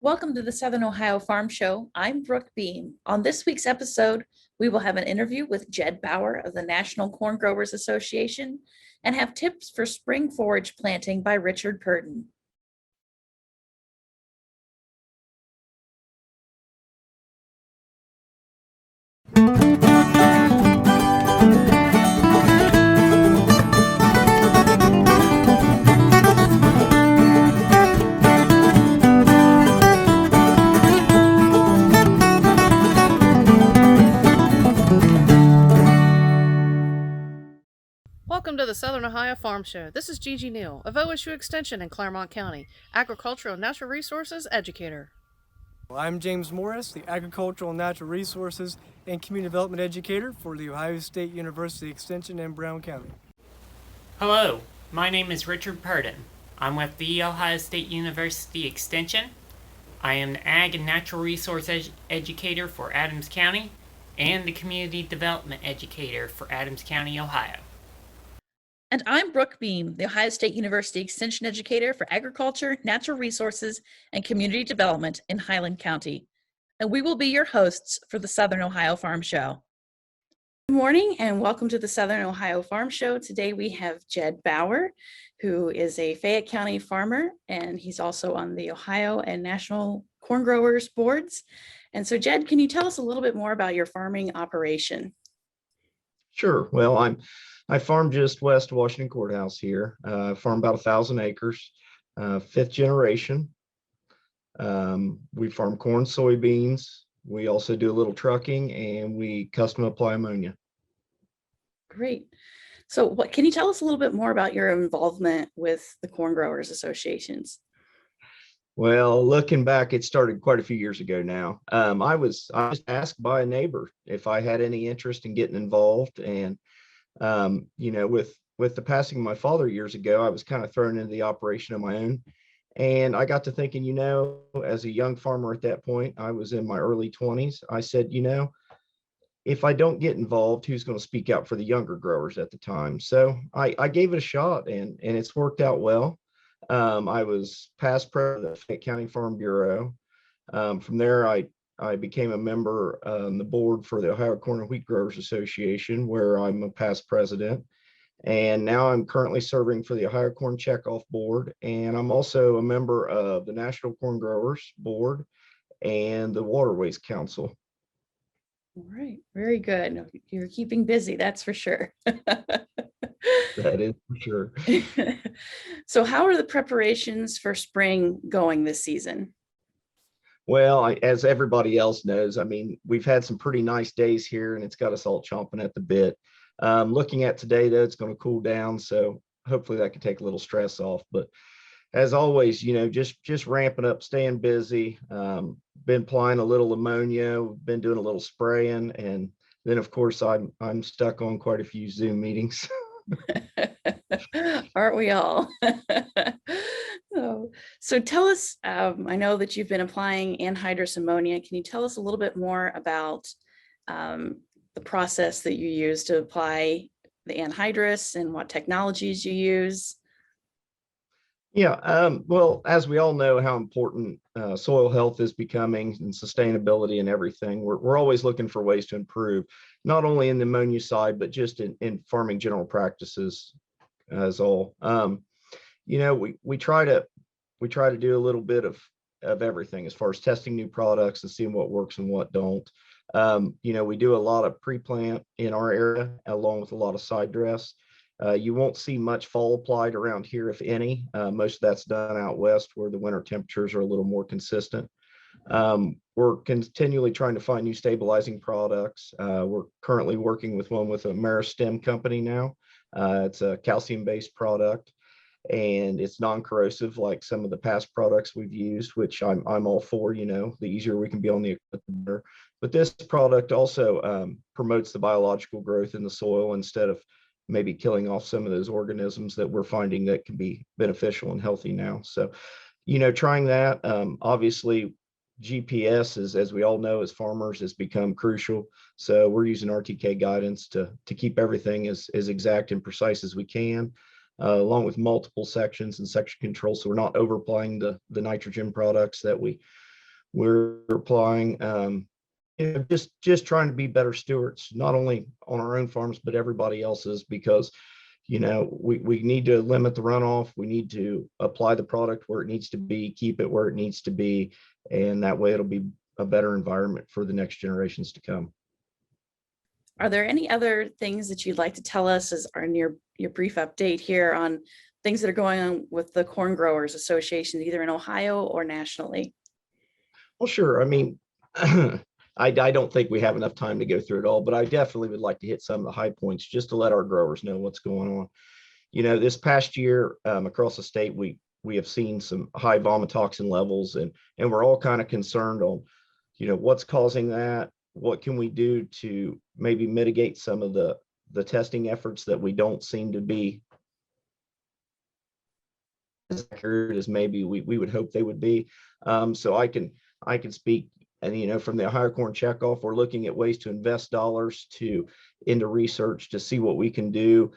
Welcome to the Southern Ohio Farm Show. I'm Brooke Beam. On this week's episode, we will have an interview with Jed Bower of the National Corn Growers Association and have tips for spring forage planting by Richard Purdin. Welcome to the Southern Ohio Farm Show. This is Gigi Neal of OSU Extension in Claremont County, Agricultural and Natural Resources Educator. I'm James Morris, the Agricultural and Natural Resources and Community Development Educator for the Ohio State University Extension in Brown County. Hello, my name is Richard Purdin. I'm with the Ohio State University Extension. I am the Ag and Natural Resource Educator for Adams County and the Community Development Educator for Adams County, Ohio. And I'm Brooke Beam, the Ohio State University Extension Educator for Agriculture, Natural Resources, and Community Development in Highland County. And we will be your hosts for the Southern Ohio Farm Show. Good morning and welcome to the Southern Ohio Farm Show. Today we have Jed Bower, who is a Fayette County farmer, and he's also on the Ohio and National Corn Growers Boards. And so Jed, can you tell us a little bit more about your farming operation? Sure. Well, I farm just west of Washington Courthouse here. Farm about 1,000 acres, fifth generation. We farm corn, soybeans. We also do a little trucking and we custom apply ammonia. Great. So can you tell us a little bit more about your involvement with the Corn Growers Associations? Well, looking back, it started quite a few years ago now. I was asked by a neighbor if I had any interest in getting involved, and with the passing of my father years ago, I was kind of thrown into the operation of my own. And I got to thinking, as a young farmer at that point, I was in my early 20s. I said, if I don't get involved, who's going to speak out for the younger growers at the time? So I gave it a shot, and it's worked out well. I was past president of the Fayette County Farm Bureau. From there, I became a member on the board for the Ohio Corn and Wheat Growers Association, where I'm a past president. And now I'm currently serving for the Ohio Corn Checkoff Board. And I'm also a member of the National Corn Growers Board and the Waterways Council. All right, very good. You're keeping busy, that's for sure. That is for sure. So how are the preparations for spring going this season? Well, as everybody else knows, we've had some pretty nice days here and it's got us all chomping at the bit. Looking at today, though, it's going to cool down. So hopefully that can take a little stress off. But as always, just ramping up, staying busy, been applying a little ammonia, been doing a little spraying. And then, of course, I'm stuck on quite a few Zoom meetings. Aren't we all? So tell us, I know that you've been applying anhydrous ammonia. Can you tell us a little bit more about the process that you use to apply the anhydrous and what technologies you use? Yeah, well, as we all know how important soil health is becoming and sustainability and everything, we're always looking for ways to improve, not only in the ammonia side, but just in farming general practices as all. We try to do a little bit of everything as far as testing new products and seeing what works and what don't. We do a lot of pre-plant in our area, along with a lot of side dress. You won't see much fall applied around here, if any. Most of that's done out west where the winter temperatures are a little more consistent. We're continually trying to find new stabilizing products. We're currently working with one with a Meristem company now. It's a calcium-based product, and it's non-corrosive like some of the past products we've used, which I'm all for. The easier we can be on the equipment, the better. But this product also promotes the biological growth in the soil instead of maybe killing off some of those organisms that we're finding that can be beneficial and healthy now. So, trying that. Obviously, GPS is, as we all know, as farmers, has become crucial. So we're using RTK guidance to keep everything as exact and precise as we can, along with multiple sections and section control. So we're not overplaying the nitrogen products that we we're applying, just trying to be better stewards, not only on our own farms, but everybody else's, because we need to limit the runoff. We need to apply the product where it needs to be, keep it where it needs to be, and that way it'll be a better environment for the next generations to come. Are there any other things that you'd like to tell us as in your brief update here on things that are going on with the Corn Growers Association, either in Ohio or nationally? Well, sure. I mean, I don't think we have enough time to go through it all, but I definitely would like to hit some of the high points just to let our growers know what's going on. This past year across the state, we have seen some high vomitoxin levels, and we're all kind of concerned on, what's causing that. What can we do to maybe mitigate some of the testing efforts that we don't seem to be as accurate as maybe we would hope they would be. So I can speak, and from the Ohio Corn Checkoff, we're looking at ways to invest dollars into research to see what we can do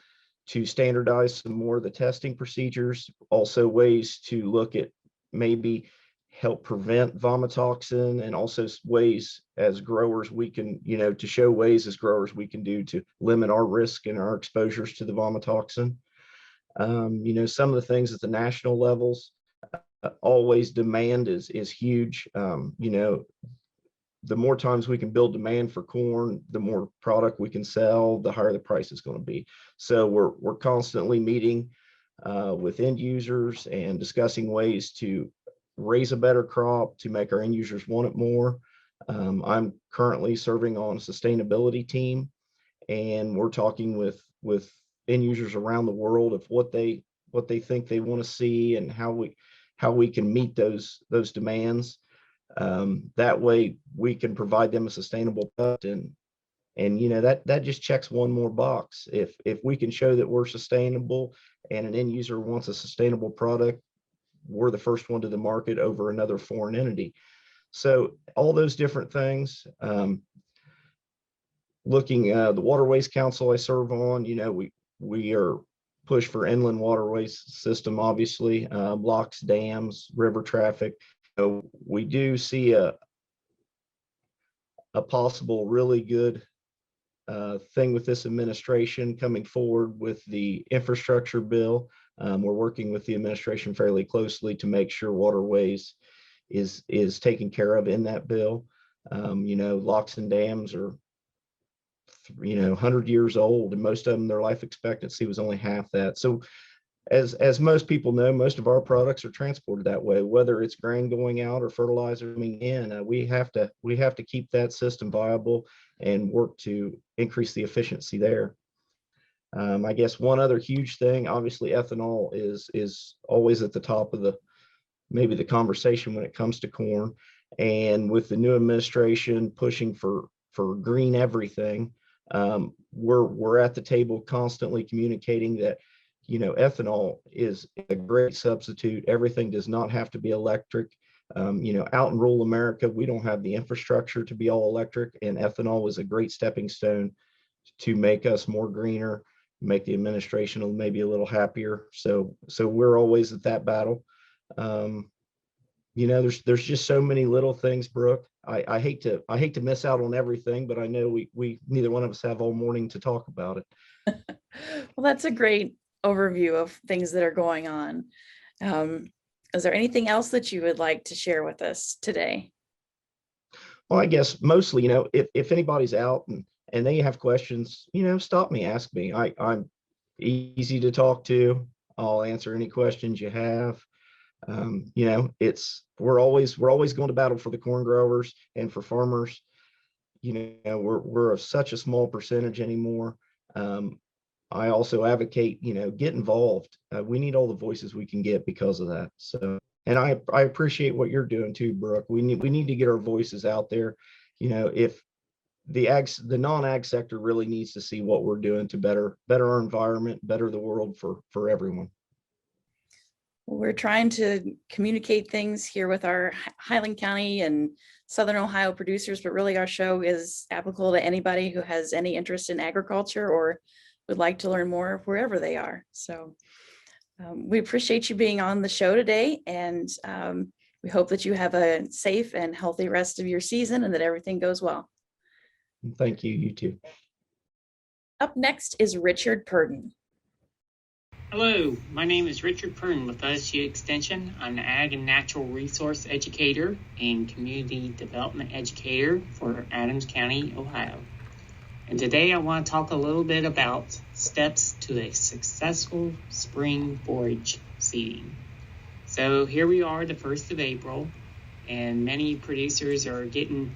to standardize some more of the testing procedures. Also ways to look at maybe help prevent vomitoxin, and also ways as growers we can, to show ways as growers we can do to limit our risk and our exposures to the vomitoxin. Some of the things at the national levels, always demand is huge. The more times we can build demand for corn, the more product we can sell, the higher the price is going to be. So we're constantly meeting with end users and discussing ways to raise a better crop to make our end users want it more. I'm currently serving on a sustainability team, and we're talking with end users around the world of what they think they want to see and how we can meet those demands. That way we can provide them a sustainable product, and that just checks one more box. If we can show that we're sustainable and an end user wants a sustainable product, we're the first one to the market over another foreign entity. So all those different things. Looking the Waterways Council I serve on, we are pushed for inland waterways system, obviously, locks, dams, river traffic. We do see a possible really good thing with this administration coming forward with the infrastructure bill. We're working with the administration fairly closely to make sure waterways is taken care of in that bill. Locks and dams are 100 years old, and most of them, their life expectancy was only half that. So as most people know, most of our products are transported that way, whether it's grain going out or fertilizer coming in. We have to keep that system viable and work to increase the efficiency there. I guess one other huge thing, obviously ethanol is always at the top of maybe the conversation when it comes to corn. And with the new administration pushing for green everything, we're at the table constantly communicating that ethanol is a great substitute. Everything does not have to be electric. Out in rural America, we don't have the infrastructure to be all electric, and ethanol is a great stepping stone to make us more greener, make the administration maybe a little happier. So we're always at that battle. There's just so many little things, Brooke. I hate to miss out on everything, but I know we neither one of us have all morning to talk about it. Well, that's a great overview of things that are going on. Is there anything else that you would like to share with us today? Well, I guess mostly, if anybody's out and they have questions, stop me, ask me. I'm easy to talk to. I'll answer any questions you have. We're always going to battle for the corn growers and for farmers. We're such a small percentage anymore. I also advocate, get involved. We need all the voices we can get because of that. So, and I appreciate what you're doing too, Brooke. We need to get our voices out there. If the non-ag sector really needs to see what we're doing to better our environment, better the world for everyone. We're trying to communicate things here with our Highland County and Southern Ohio producers, but really our show is applicable to anybody who has any interest in agriculture or would like to learn more wherever they are. So we appreciate you being on the show today, and We hope that you have a safe and healthy rest of your season and that everything goes well. Thank you, you too. Up next is Richard Purdin. Hello, my name is Richard Purdin with OSU Extension. I'm the Ag and Natural Resource Educator and Community Development Educator for Adams County, Ohio. And today I want to talk a little bit about steps to a successful spring forage seeding. So here we are, the 1st of April, and many producers are getting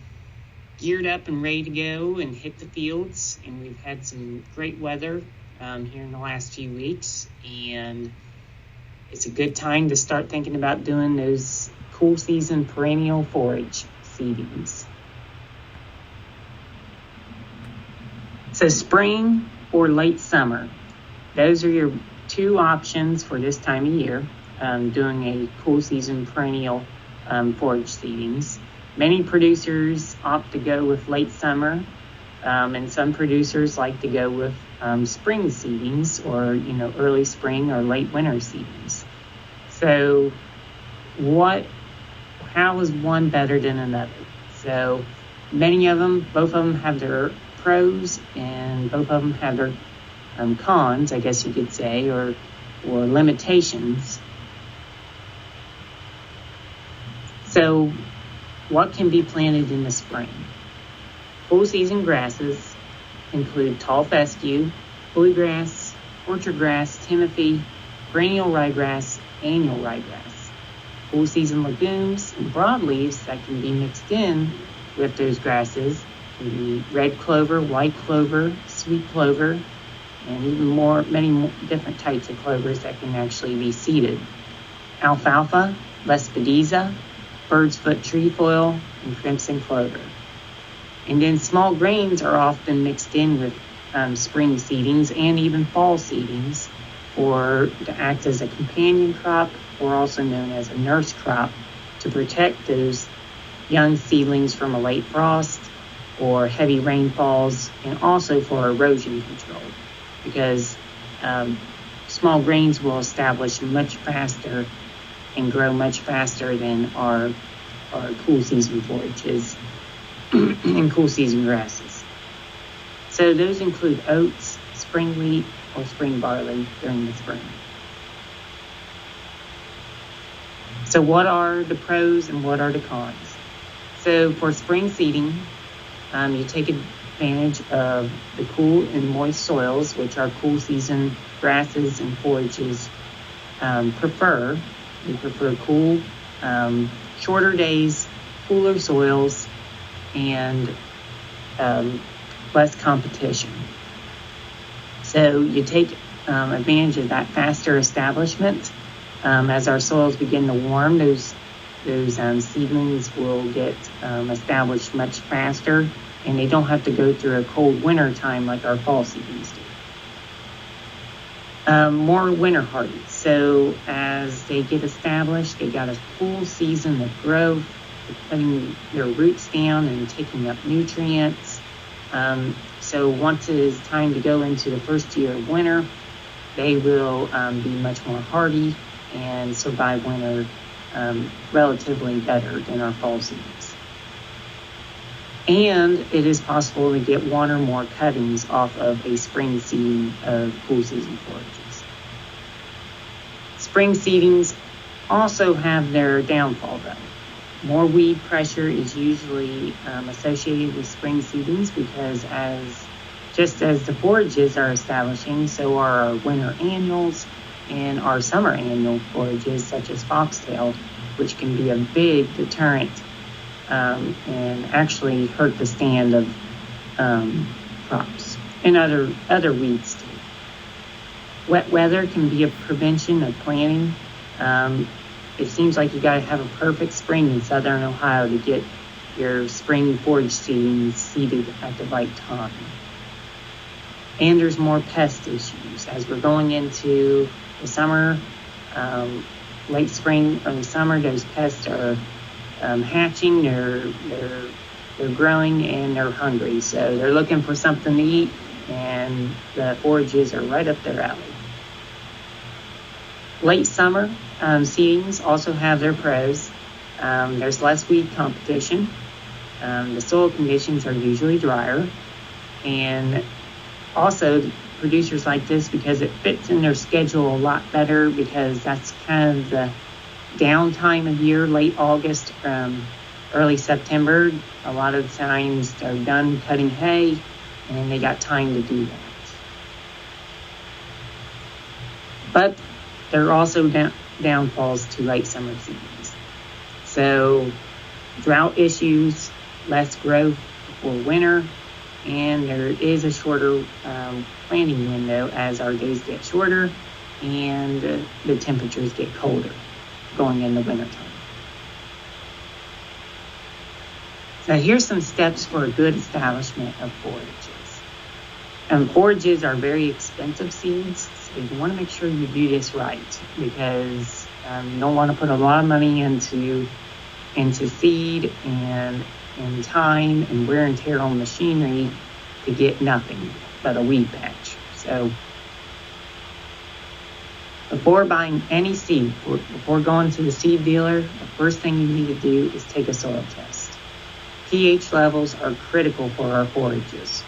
geared up and ready to go and hit the fields. And we've had some great weather here in the last few weeks, and it's a good time to start thinking about doing those cool season perennial forage seedings. So spring or late summer, those are your two options for this time of year, doing a cool season perennial forage seedings. Many producers opt to go with late summer, and some producers like to go with spring seedings, or early spring or late winter seedings. So how is one better than another? So both of them have their pros, and both of them have their cons, I guess you could say, or limitations. So what can be planted in the spring? Cool season grasses include tall fescue, bluegrass, orchard grass, timothy, perennial ryegrass, annual ryegrass. Cool season legumes and broadleaves that can be mixed in with those grasses can be red clover, white clover, sweet clover, and even many different types of clovers that can actually be seeded. Alfalfa, lespedeza, bird's foot trefoil, and crimson clover. And then small grains are often mixed in with spring seedings and even fall seedings, or to act as a companion crop, or also known as a nurse crop, to protect those young seedlings from a late frost or heavy rainfalls, and also for erosion control, because small grains will establish much faster and grow much faster than our cool season forages and cool season grasses. So those include oats, spring wheat, or spring barley during the spring. So what are the pros and what are the cons? So for spring seeding, you take advantage of the cool and moist soils, which our cool season grasses and forages prefer. They prefer cool, shorter days, cooler soils, and less competition. So you take advantage of that faster establishment. As our soils begin to warm, those seedlings will get established much faster, and they don't have to go through a cold winter time like our fall seedlings do. More winter hardy. So as they get established, they got a full season of growth, putting their roots down and taking up nutrients. So once it is time to go into the first year of winter, they will be much more hardy and survive winter relatively better than our fall seedlings. And it is possible to get one or more cuttings off of a spring seeding of cool season forages. Spring seedings also have their downfall though. More weed pressure is usually associated with spring seedings, because just as the forages are establishing, so are our winter annuals and our summer annual forages, such as foxtail, which can be a big deterrent and actually hurt the stand of crops and other weeds too. Wet weather can be a prevention of planting. It seems like you got to have a perfect spring in southern Ohio to get your spring forage seedings seeded at the right time. And there's more pest issues as we're going into the summer, late spring, early summer. Those pests are hatching. They're growing and they're hungry, so they're looking for something to eat, and the forages are right up their alley. Late summer seedings also have their pros. There's less weed competition. The soil conditions are usually drier. And also producers like this because it fits in their schedule a lot better, because that's kind of the downtime of year, late August, early September. A lot of times they're done cutting hay and then they got time to do that. But there are also downfalls to late summer seasons. So drought issues, less growth before winter, and there is a shorter planting window as our days get shorter and the temperatures get colder going in the wintertime. So here's some steps for a good establishment of forages. Forages are very expensive seeds, so you want to make sure you do this right, because you don't want to put a lot of money into seed and time and wear and tear on machinery to get nothing but a weed patch. So before buying any seed, before going to the seed dealer, the first thing you need to do is take a soil test. pH levels are critical for our forages,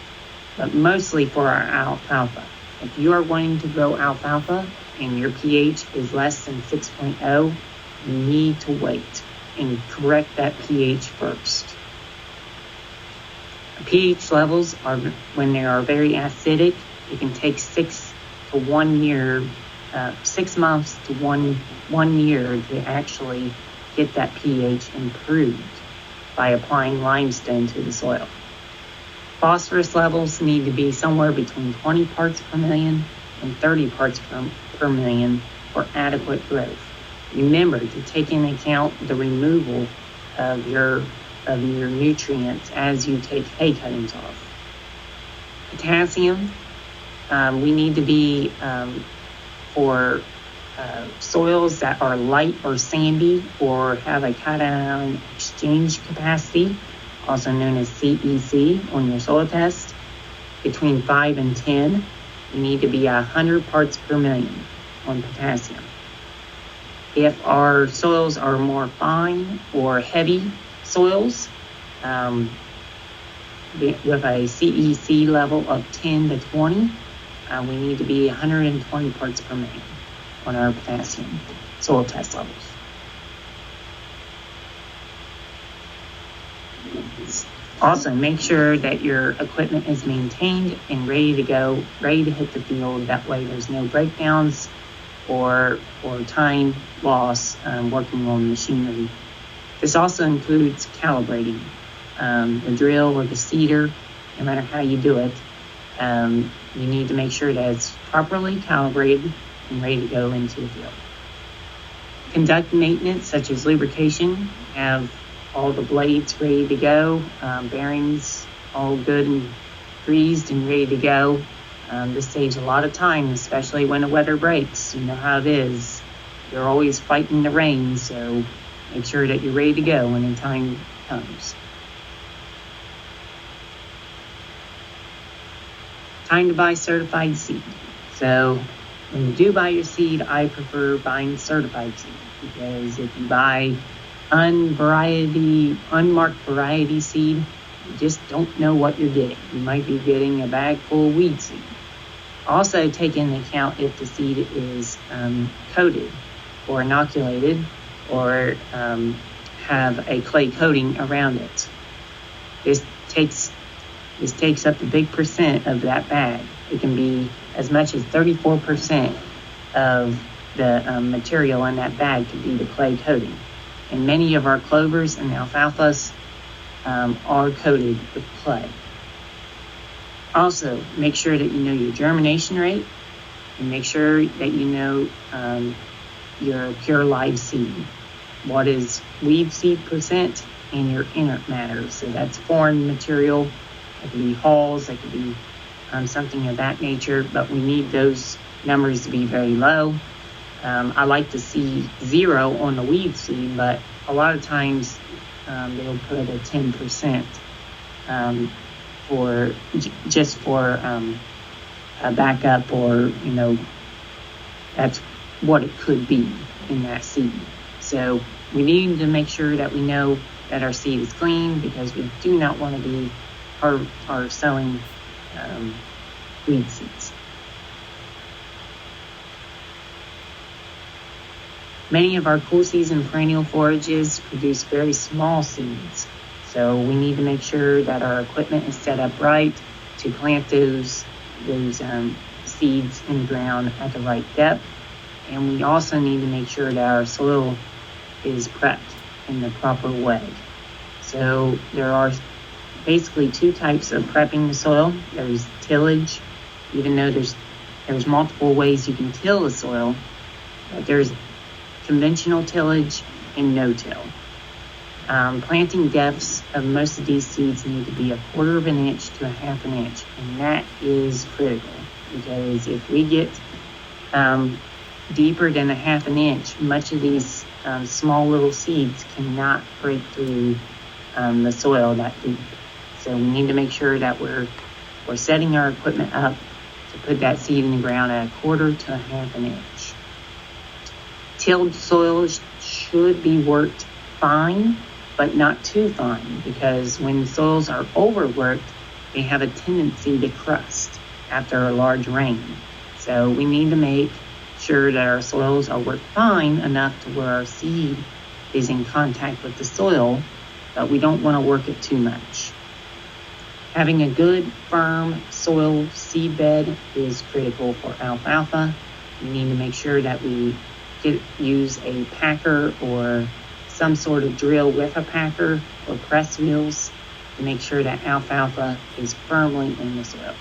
but mostly for our alfalfa. If you are wanting to grow alfalfa and your pH is less than 6.0, you need to wait and correct that pH first. pH levels are, when they are very acidic, it can take 6 months to one year to actually get that pH improved by applying limestone to the soil. Phosphorus levels need to be somewhere between 20 parts per million and 30 parts per million for adequate growth. Remember to take into account the removal of your nutrients as you take hay cuttings off. Potassium, we need to be for soils that are light or sandy or have a cation exchange capacity, also known as CEC on your soil test, between 5 and 10. You need to be 100 parts per million on potassium. If our soils are more fine or heavy soils, with a CEC level of 10 to 20, we need to be 120 parts per million on our potassium soil test levels. Also, make sure that your equipment is maintained and ready to go, ready to hit the field. That way there's no breakdowns or time loss working on machinery. This also includes calibrating. The drill or the seeder, no matter how you do it, you need to make sure that it's properly calibrated and ready to go into the field. Conduct maintenance such as lubrication, have all the blades ready to go, bearings all good and greased and ready to go. This saves a lot of time, especially when the weather breaks. You know how it is. You're always fighting the rain, so make sure that you're ready to go when the time comes. Time to buy certified seed. So when you do buy your seed, I prefer buying certified seed, because if you buy unmarked variety seed, you just don't know what you're getting. You might be getting a bag full of weed seed. Also take into account if the seed is coated or inoculated or have a clay coating around it. This takes up a big percent of that bag. It can be as much as 34% of the material in that bag could be the clay coating. And many of our clovers and alfalfas are coated with clay. Also, make sure that you know your germination rate, and make sure that you know your pure live seed. What is weed seed percent and your inert matter. So that's foreign material. It could be hulls, it could be something of that nature, but we need those numbers to be very low. I like to see 0 on the weed seed, but a lot of times they'll put a 10% for a backup, or that's what it could be in that seed. So We need to make sure that we know that our seed is clean, because we do not want to be sowing weed seeds. Many of our cool season perennial forages produce very small seeds, so we need to make sure that our equipment is set up right to plant those seeds in the ground at the right depth. And we also need to make sure that our soil is prepped in the proper way. So there are basically two types of prepping the soil. There's tillage, even though there's multiple ways you can till the soil. There's conventional tillage and no-till. Planting depths of most of these seeds need to be 1/4 of an inch to 1/2 inch, and that is critical, because if we get deeper than 1/2 inch, much of these small little seeds cannot break through the soil that deep. So we need to make sure that we're setting our equipment up to put that seed in the ground at 1/4 to 1/2 inch. Tilled soils should be worked fine, but not too fine, because when soils are overworked, they have a tendency to crust after a large rain. So we need to make sure that our soils are worked fine enough to where our seed is in contact with the soil, but we don't want to work it too much. Having a good, firm soil seed bed is critical for alfalfa. We need to make sure that we use a packer or some sort of drill with a packer or press wheels to make sure that alfalfa is firmly in the soil.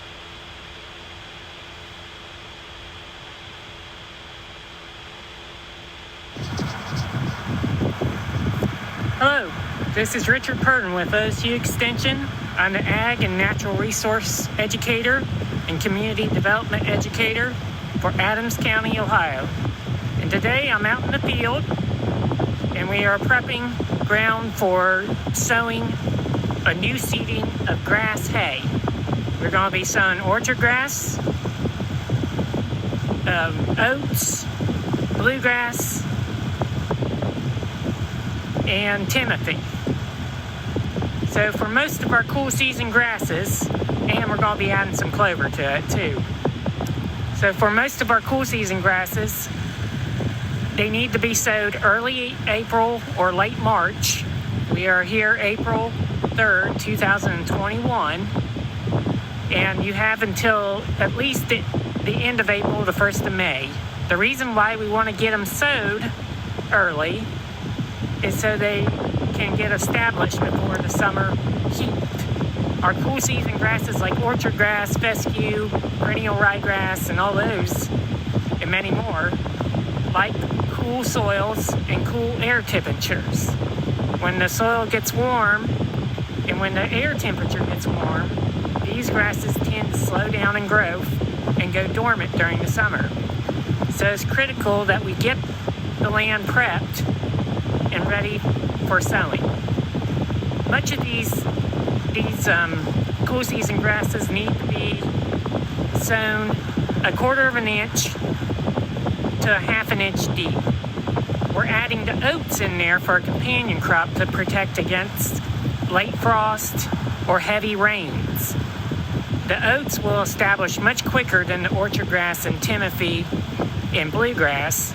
Hello, this is Richard Purdin with OSU Extension. I'm the Ag and Natural Resource Educator and Community Development Educator for Adams County, Ohio. And today I'm out in the field and we are prepping ground for sowing a new seeding of grass hay. We're going to be sowing orchard grass, oats, bluegrass, and timothy. So for most of our cool season grasses, and we're going to be adding some clover to it too. So for most of our cool season grasses, they need to be sowed early April or late March. We are here April 3rd, 2021, and you have until at least the end of April, the 1st of May. The reason why we want to get them sowed early is so they can get established before the summer heat. Our cool season grasses like orchard grass, fescue, perennial ryegrass, and all those, and many more, like cool soils and cool air temperatures. When the soil gets warm and when the air temperature gets warm, these grasses tend to slow down in growth and go dormant during the summer. So it's critical that we get the land prepped and ready for sowing. Much of these cool season grasses need to be sown 1/4 of an inch to 1/2 inch deep. We're adding the oats in there for a companion crop to protect against late frost or heavy rains. The oats will establish much quicker than the orchard grass and timothy and bluegrass,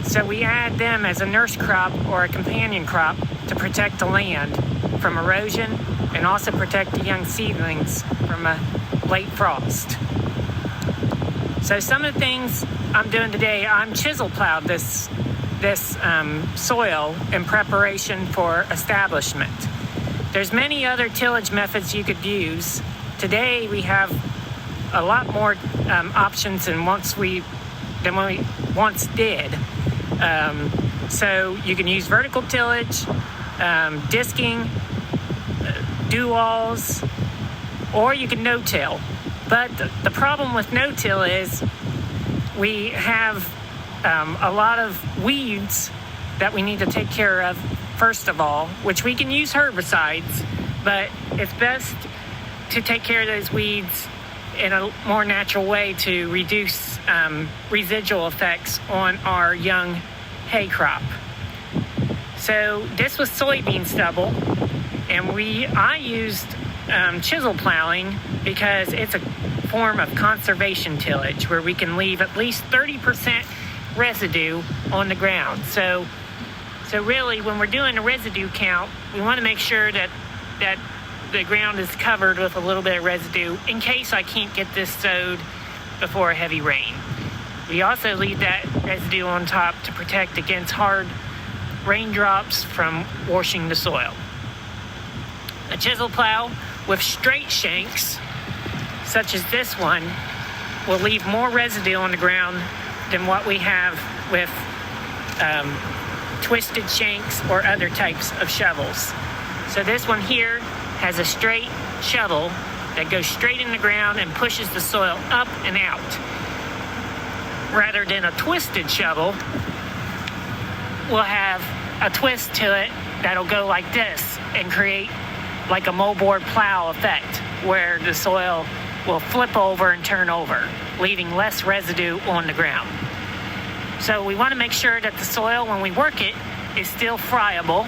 so we add them as a nurse crop or a companion crop to protect the land from erosion and also protect the young seedlings from a late frost. So some of the things I'm doing today, I'm chisel plowed this soil in preparation for establishment. There's many other tillage methods you could use. Today we have a lot more options than we once did. So you can use vertical tillage, disking, do-alls, or you can no-till. But the problem with no-till is we have a lot of weeds that we need to take care of first of all, which we can use herbicides, but it's best to take care of those weeds in a more natural way to reduce residual effects on our young hay crop. So this was soybean stubble, and I used chisel plowing because it's a form of conservation tillage where we can leave at least 30% residue on the ground. So really, when we're doing a residue count, we want to make sure that the ground is covered with a little bit of residue in case I can't get this sowed before a heavy rain. We also leave that residue on top to protect against hard raindrops from washing the soil. A chisel plow with straight shanks, such as this one, will leave more residue on the ground than what we have with twisted shanks or other types of shovels. So this one here has a straight shovel that goes straight in the ground and pushes the soil up and out, rather than a twisted shovel will have a twist to it that'll go like this and create like a moldboard plow effect where the soil will flip over and turn over, leaving less residue on the ground. So we want to make sure that the soil, when we work it, is still friable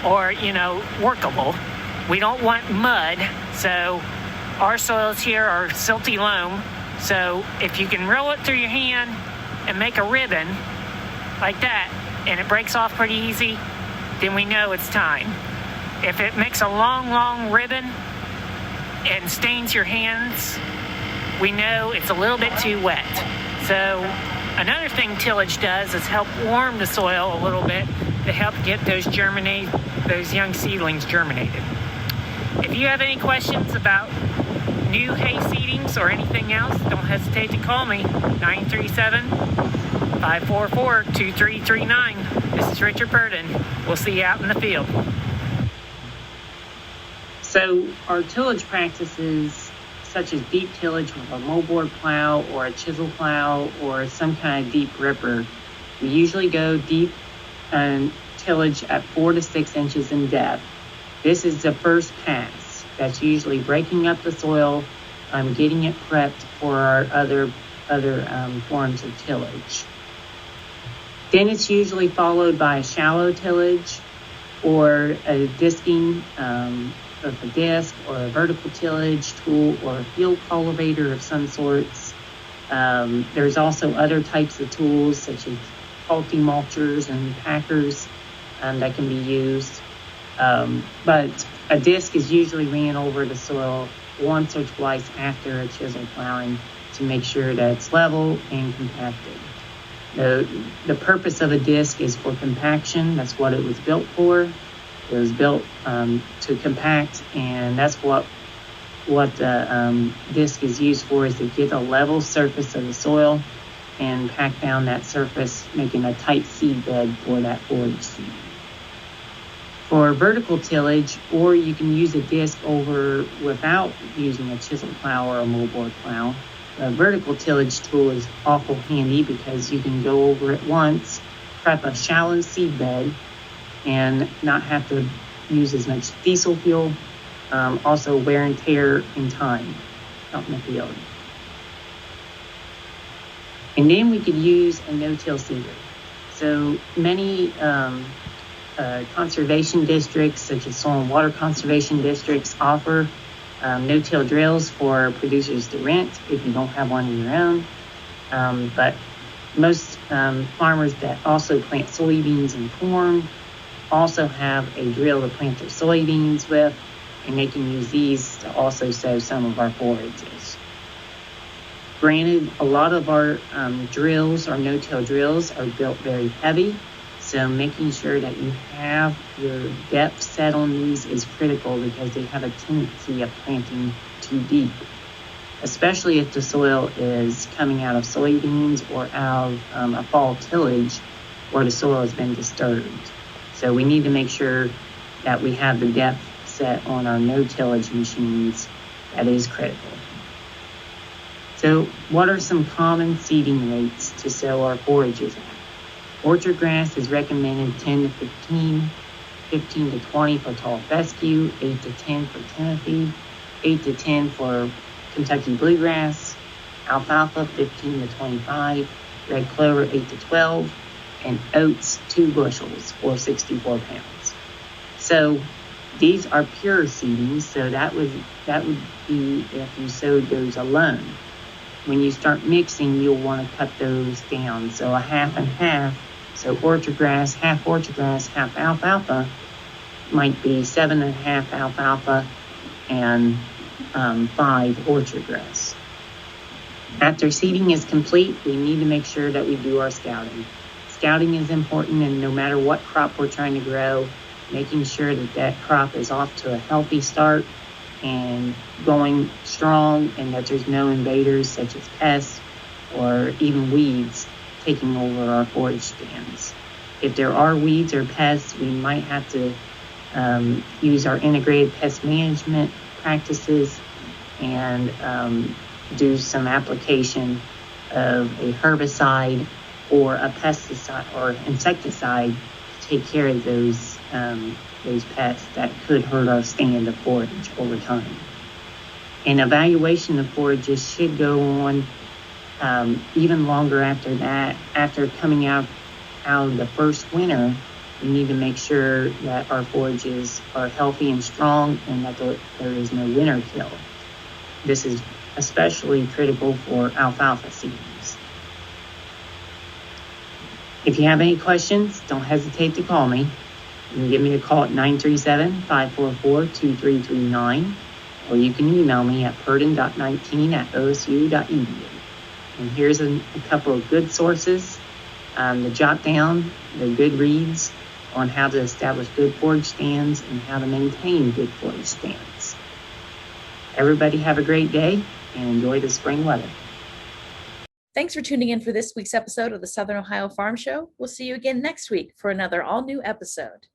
or, workable. We don't want mud, so our soils here are silty loam. So if you can roll it through your hand and make a ribbon like that, and it breaks off pretty easy, then we know it's time. If it makes a long, long ribbon and stains your hands, we know it's a little bit too wet. So another thing tillage does is help warm the soil a little bit to help get those young seedlings germinated. If you have any questions about new hay seedings or anything else, don't hesitate to call me, 937-544-2339. This is Richard Purdin. We'll see you out in the field. So our tillage practices, such as deep tillage with a moldboard plow or a chisel plow or some kind of deep ripper, we usually go deep tillage at 4 to 6 inches in depth. This is the first pass. That's usually breaking up the soil, getting it prepped for our other forms of tillage. Then it's usually followed by a shallow tillage or a disking of a disc or a vertical tillage tool or a field cultivator of some sorts. There's also other types of tools such as faulty mulchers and packers that can be used. But a disc is usually ran over the soil once or twice after a chisel plowing to make sure that it's level and compacted. The purpose of a disc is for compaction. That's what it was built for. It was built to compact, and that's what the disc is used for, is to get a level surface of the soil and pack down that surface, making a tight seed bed for that forage seed. For vertical tillage, or you can use a disc over without using a chisel plow or a moldboard plow. A vertical tillage tool is awful handy because you can go over it once, prep a shallow seed bed, and not have to use as much diesel fuel. Also wear and tear in time out in the field. And then we could use a no-till seeder. So many conservation districts, such as soil and water conservation districts, offer no-till drills for producers to rent if you don't have one of your own. But most farmers that also plant soybeans and corn also have a drill to plant their soybeans with, and they can use these to also sow some of our forages. Granted, a lot of our drills, our no-till drills, are built very heavy, so making sure that you have your depth set on these is critical because they have a tendency of planting too deep, especially if the soil is coming out of soybeans or out of a fall tillage where the soil has been disturbed. So we need to make sure that we have the depth set on our no-tillage machines. That is critical. So what are some common seeding rates to sow our forages at? Orchard grass is recommended 10 to 15, 15 to 20 for tall fescue, 8 to 10 for Timothy, 8 to 10 for Kentucky bluegrass, alfalfa 15 to 25, red clover 8 to 12, and oats 2 bushels or 64 pounds. So these are pure seedings, so that would be if you sowed those alone. When you start mixing, you'll want to cut those down. So a half and half, so orchard grass, half alfalfa, might be 7.5 alfalfa and 5 orchard grass. After seeding is complete, we need to make sure that we do our scouting. Scouting is important, and no matter what crop we're trying to grow, making sure that that crop is off to a healthy start and going strong, and that there's no invaders such as pests or even weeds taking over our forage stands. If there are weeds or pests, we might have to use our integrated pest management practices and do some application of a herbicide or a pesticide or insecticide to take care of those pests that could hurt our stand of forage over time. An evaluation of forages should go on even longer after that. After coming out of the first winter, we need to make sure that our forages are healthy and strong and that there is no winter kill. This is especially critical for alfalfa seedlings. If you have any questions, don't hesitate to call me. You can give me a call at 937-544-2339, or you can email me at purdin.19@osu.edu. And here's a couple of good sources to jot down, the good reads on how to establish good forage stands and how to maintain good forage stands. Everybody have a great day and enjoy the spring weather. Thanks for tuning in for this week's episode of the Southern Ohio Farm Show. We'll see you again next week for another all-new episode.